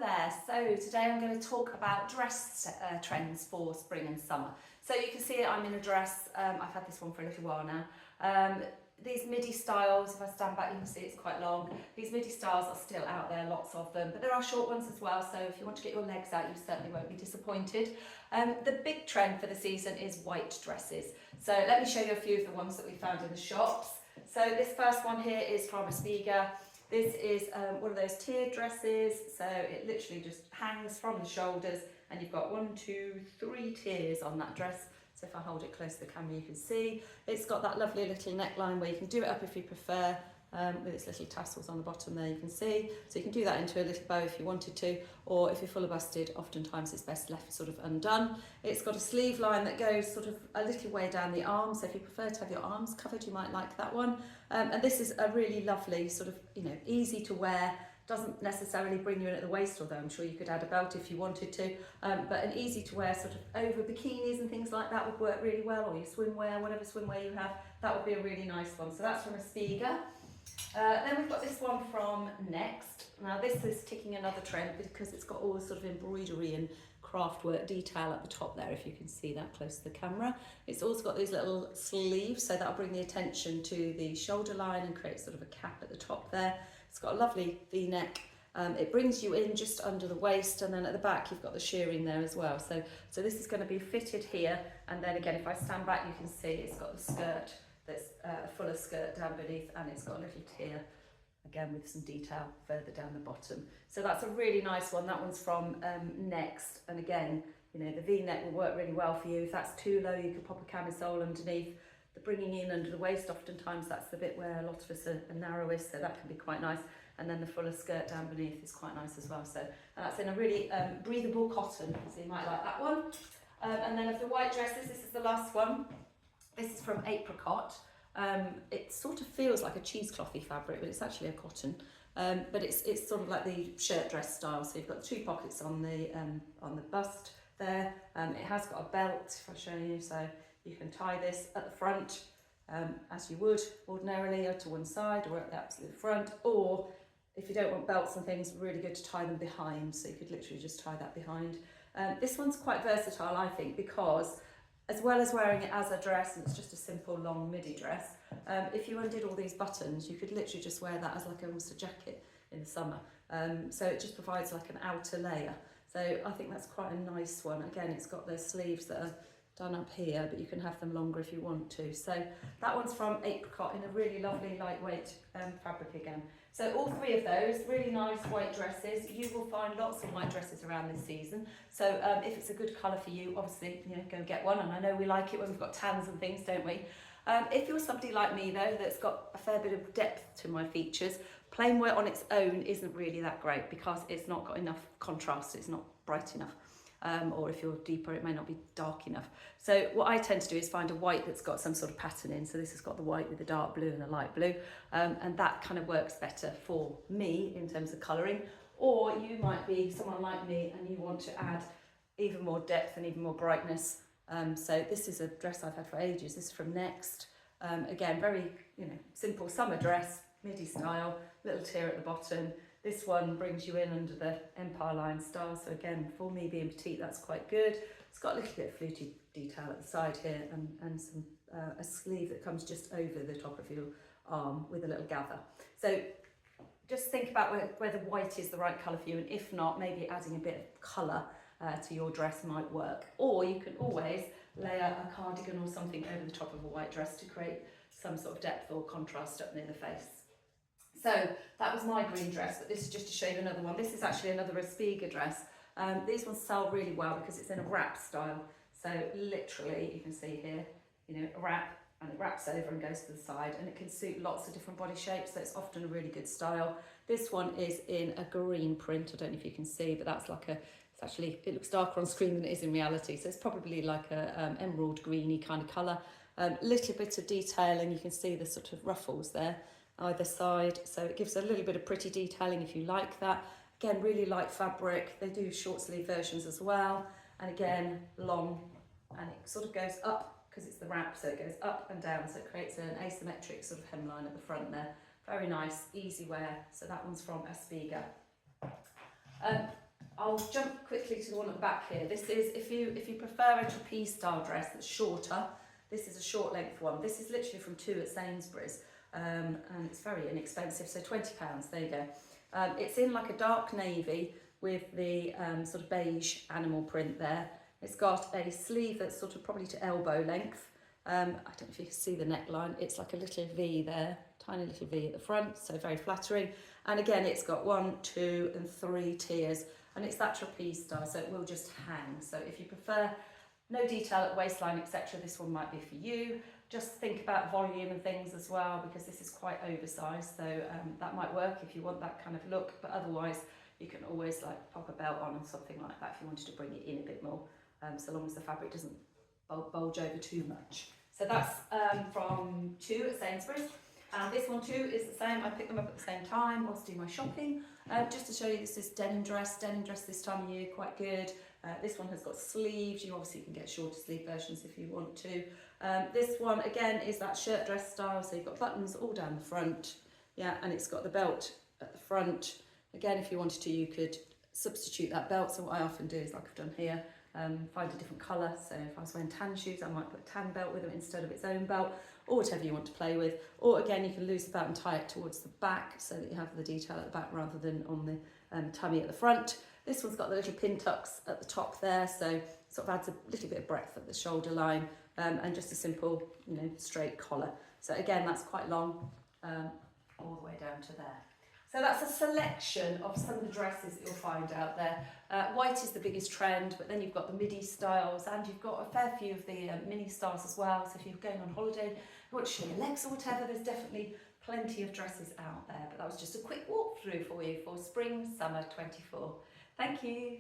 there. So today I'm going to talk about dress trends for spring and summer. So you can see I'm in a dress. I've had this one for a little while now. These midi styles, if I stand back you can see it's quite long. These midi styles are still out there, lots of them, but there are short ones as well, so if you want to get your legs out you certainly won't be disappointed. The big trend for the season is white dresses. So let me show you a few of the ones that we found in the shops. So this first one here is from Aspiga. This is one of those tiered dresses, so it literally just hangs from the shoulders and you've got 1, 2, 3 tiers on that dress. So if I hold it close to the camera you can see. It's got that lovely little neckline where you can do it up if you prefer, with its little tassels on the bottom there you can see. So you can do that into a little bow if you wanted to, or if you're full of busted, oftentimes it's best left sort of undone. It's got a sleeve line that goes sort of a little way down the arm, so if you prefer to have your arms covered you might like that one. And this is a really lovely sort of, easy to wear, doesn't necessarily bring you in at the waist, although I'm sure you could add a belt if you wanted to, but an easy to wear sort of over bikinis and things like that would work really well, or your swimwear, whatever swimwear you have, that would be a really nice one. So that's from Aspiga. Then we've got this one from Next. Now this is ticking another trend because it's got all the sort of embroidery and craft work detail at the top there, if you can see that close to the camera. It's also got these little sleeves, so that'll bring the attention to the shoulder line and create sort of a cap at the top there. It's got a lovely V-neck. It brings you in just under the waist, and then at the back you've got the shirring there as well. So this is going to be fitted here, and then again if I stand back you can see it's got the skirt that's a fuller skirt down beneath, and it's got a little tier again with some detail further down the bottom. So that's a really nice one. That one's from Next, and again the V-neck will work really well for you. If that's too low you could pop a camisole underneath. The bringing in under the waist, oftentimes that's the bit where a lot of us are narrowest, so that can be quite nice. And then the fuller skirt down beneath is quite nice as well. So and that's in a really breathable cotton, so you might like that one. And then of the white dresses, this is the last one. This is from Apricot. It sort of feels like a cheeseclothy fabric, but it's actually a cotton. But it's sort of like the shirt dress style. So you've got 2 pockets on the bust there. It has got a belt, if I show you, so you can tie this at the front as you would ordinarily, or to one side or at the absolute front, or if you don't want belts and things, really good to tie them behind, so you could literally just tie that behind. This one's quite versatile I think, because as well as wearing it as a dress, and it's just a simple long midi dress, if you undid all these buttons you could literally just wear that as like almost a jacket in the summer. So it just provides like an outer layer. So I think that's quite a nice one. Again, it's got those sleeves that are done up here, but you can have them longer if you want to. So that one's from Apricot in a really lovely lightweight fabric again. So all 3 of those really nice white dresses. You will find lots of white dresses around this season, so if it's a good colour for you, obviously go and get one. And I know we like it when we've got tans and things, don't we? If you're somebody like me though that's got a fair bit of depth to my features, plain white on its own isn't really that great because it's not got enough contrast, it's not bright enough. Or if you're deeper it may not be dark enough. So what I tend to do is find a white that's got some sort of pattern in. So this has got the white with the dark blue and the light blue, and that kind of works better for me in terms of colouring. Or you might be someone like me and you want to add even more depth and even more brightness. So this is a dress I've had for ages. This is from Next. Again, very simple summer dress, midi style, little tier at the bottom. This one brings you in under the Empire line style, so again, for me being petite, that's quite good. It's got a little bit of fluty detail at the side here, and some a sleeve that comes just over the top of your arm with a little gather. So just think about whether white is the right colour for you, and if not, maybe adding a bit of colour to your dress might work. Or you can always layer a cardigan or something over the top of a white dress to create some sort of depth or contrast up near the face. So that was my green dress, but this is just to show you another one. This is actually another Aspiga dress. These ones sell really well because it's in a wrap style. So literally, you can see here, a wrap, and it wraps over and goes to the side, and it can suit lots of different body shapes, so it's often a really good style. This one is in a green print. I don't know if you can see, but that's like it looks darker on screen than it is in reality. So it's probably like a emerald greeny kind of colour. Little bit of detailing, you can see the sort of ruffles there either side, so it gives a little bit of pretty detailing if you like that. Again, really light fabric. They do short sleeve versions as well, and again long, and it sort of goes up because it's the wrap, so it goes up and down, so it creates an asymmetric sort of hemline at the front there. Very nice, easy wear. So that one's from Aspiga. I'll jump quickly to the one at the back here. This is, if you prefer a trapeze style dress that's shorter, this is a short length one. This is literally from 2 at Sainsbury's, and it's very inexpensive, so £20, there you go. It's in like a dark navy with the sort of beige animal print there. It's got a sleeve that's sort of probably to elbow length. I don't know if you can see the neckline. It's like a little V there, tiny little V at the front, so very flattering. And again, it's got 1, 2 and 3 tiers, and it's that trapeze style, so it will just hang. So if you prefer no detail at waistline, etc., this one might be for you. Just think about volume and things as well, because this is quite oversized, so that might work if you want that kind of look, but otherwise you can always like pop a belt on or something like that if you wanted to bring it in a bit more, so long as the fabric doesn't bulge over too much. So that's from 2 at Sainsbury's. And this one too is the same. I picked them up at the same time whilst doing my shopping. Just to show you, this is denim dress this time of year, quite good. This one has got sleeves. You obviously can get shorter sleeve versions if you want to. This one again is that shirt dress style, so you've got buttons all down the front, yeah, and it's got the belt at the front. Again, if you wanted to, you could substitute that belt. So what I often do is, like I've done here, find a different colour. So if I was wearing tan shoes, I might put a tan belt with it instead of its own belt, or whatever you want to play with. Or again, you can lose the belt and tie it towards the back so that you have the detail at the back rather than on the tummy at the front. This one's got the little pin tucks at the top there, so sort of adds a little bit of breadth at the shoulder line, and just a simple, you know, straight collar. So again, that's quite long, all the way down to there. So that's a selection of some of the dresses that you'll find out there. White is the biggest trend, but then you've got the midi styles, and you've got a fair few of the mini styles as well. So if you're going on holiday, you want to show your legs or whatever, there's definitely plenty of dresses out there. But that was just a quick walkthrough for you for spring, summer 24. Thank you.